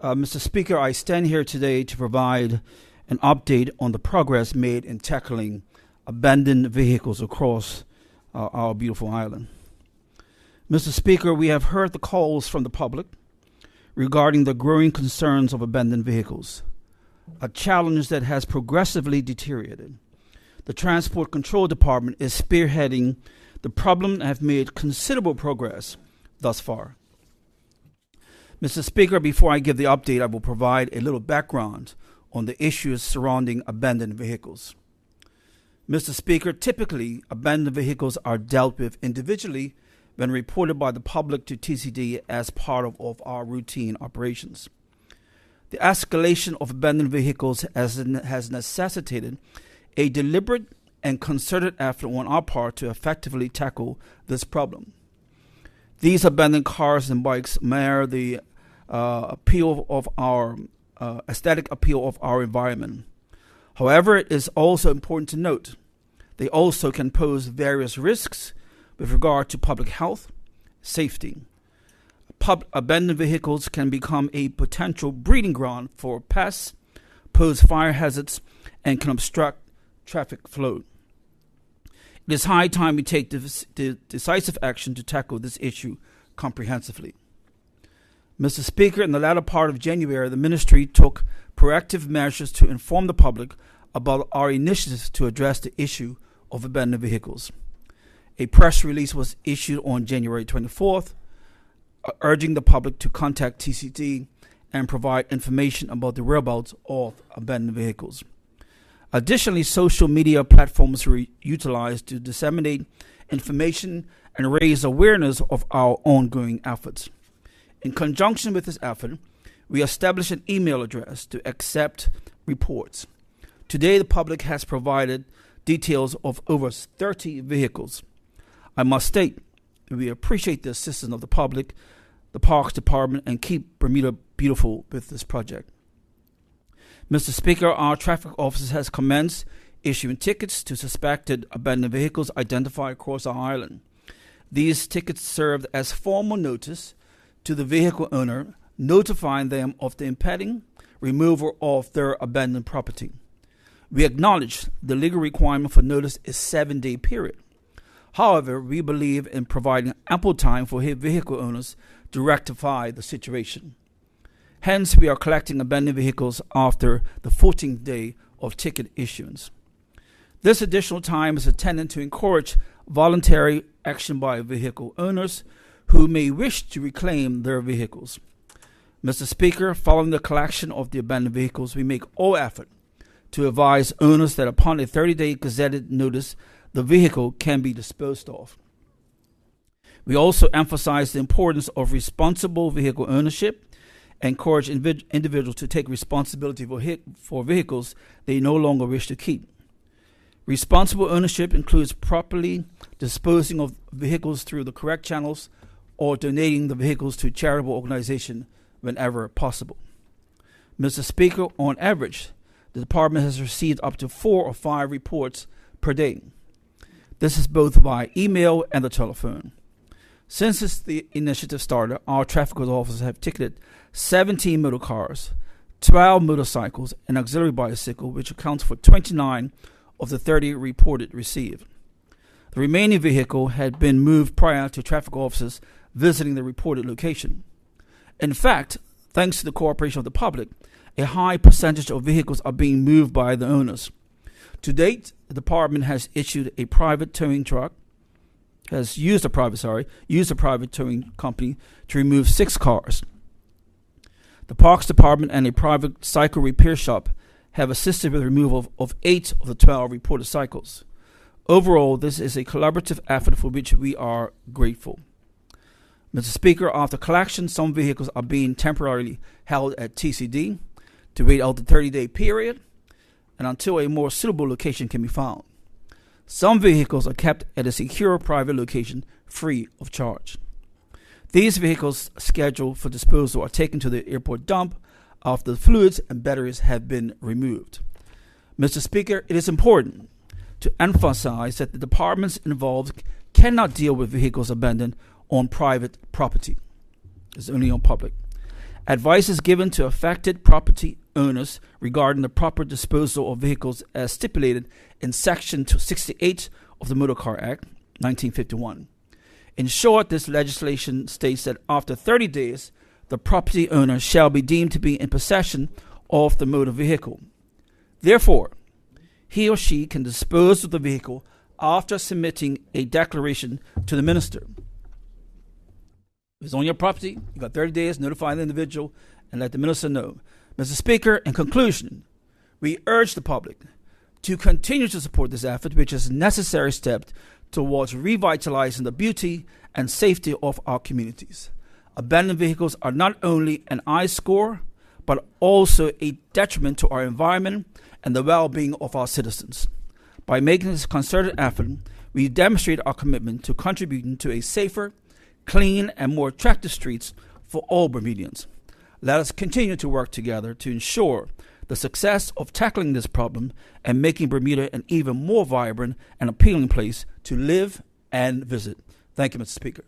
Mr. Speaker, I stand here today to provide an update on the progress made in tackling abandoned vehicles across our beautiful island. Mr. Speaker, we have heard the calls from the public regarding the growing concerns of abandoned vehicles, a challenge that has progressively deteriorated. The Transport Control Department is spearheading the problem and have made considerable progress thus far. Mr. Speaker, before I give the update, I will provide a little background on the issues surrounding abandoned vehicles. Mr. Speaker, typically, abandoned vehicles are dealt with individually when reported by the public to TCD as part of our routine operations. The escalation of abandoned vehicles has necessitated a deliberate and concerted effort on our part to effectively tackle this problem. These abandoned cars and bikes mirror the appeal of our aesthetic appeal of our environment. However, it is also important to note they also can pose various risks with regard to public health, safety. Abandoned vehicles can become a potential breeding ground for pests, pose fire hazards, and can obstruct traffic flow. It is high time we take decisive action to tackle this issue comprehensively. Mr. Speaker, in the latter part of January, the Ministry took proactive measures to inform the public about our initiatives to address the issue of abandoned vehicles. A press release was issued on January 24th, urging the public to contact TCD and provide information about the whereabouts of abandoned vehicles. Additionally, social media platforms were utilized to disseminate information and raise awareness of our ongoing efforts. In conjunction with this effort, we established an email address to accept reports. Today, the public has provided details of over 30 vehicles. I must state that we appreciate the assistance of the public, the Parks Department, and keep Bermuda beautiful with this project. Mr. Speaker, our traffic office has commenced issuing tickets to suspected abandoned vehicles identified across our island. These tickets served as formal notice to the vehicle owner, notifying them of the impending removal of their abandoned property. We acknowledge the legal requirement for notice is 7-day period. However, we believe in providing ample time for vehicle owners to rectify the situation. Hence, we are collecting abandoned vehicles after the 14th day of ticket issuance. This additional time is intended to encourage voluntary action by vehicle owners who may wish to reclaim their vehicles. Mr. Speaker, following the collection of the abandoned vehicles, we make all effort to advise owners that upon a 30-day gazetted notice, the vehicle can be disposed of. We also emphasize the importance of responsible vehicle ownership and encourage individuals to take responsibility for vehicles they no longer wish to keep. Responsible ownership includes properly disposing of vehicles through the correct channels or donating the vehicles to charitable organizations whenever possible. Mr. Speaker, on average, the department has received up to 4 or 5 reports per day. This is both by email and the telephone. Since the initiative started, our traffic officers have ticketed 17 motor cars, 12 motorcycles, and auxiliary bicycle, which accounts for 29 of the 30 reported received. The remaining vehicle had been moved prior to traffic officers visiting the reported location. In fact, thanks to the cooperation of the public, a high percentage of vehicles are being moved by the owners. To date, the department has issued a private towing truck, has used a private towing company to remove 6 cars. The Parks Department and a private cycle repair shop have assisted with the removal of 8 of the 12 reported cycles. Overall, this is a collaborative effort for which we are grateful. Mr. Speaker, after collection, some vehicles are being temporarily held at TCD to wait out the 30-day period and until a more suitable location can be found. Some vehicles are kept at a secure private location free of charge. These vehicles scheduled for disposal are taken to the airport dump after the fluids and batteries have been removed. Mr. Speaker, it is important to emphasize that the departments involved cannot deal with vehicles abandoned on private property. It's only on public. Advice is given to affected property owners regarding the proper disposal of vehicles as stipulated in Section 68 of the Motor Car Act, 1951. In short, this legislation states that after 30 days, the property owner shall be deemed to be in possession of the motor vehicle. Therefore, he or she can dispose of the vehicle after submitting a declaration to the minister. If it's on your property, you got 30 days, notify the individual and let the minister know. Mr. Speaker, in conclusion, we urge the public to continue to support this effort, which is a necessary step towards revitalizing the beauty and safety of our communities. Abandoned vehicles are not only an eyesore, but also a detriment to our environment and the well-being of our citizens. By making this concerted effort, we demonstrate our commitment to contributing to a safer, clean, and more attractive streets for all Bermudians. Let us continue to work together to ensure the success of tackling this problem and making Bermuda an even more vibrant and appealing place to live and visit. Thank you, Mr. Speaker.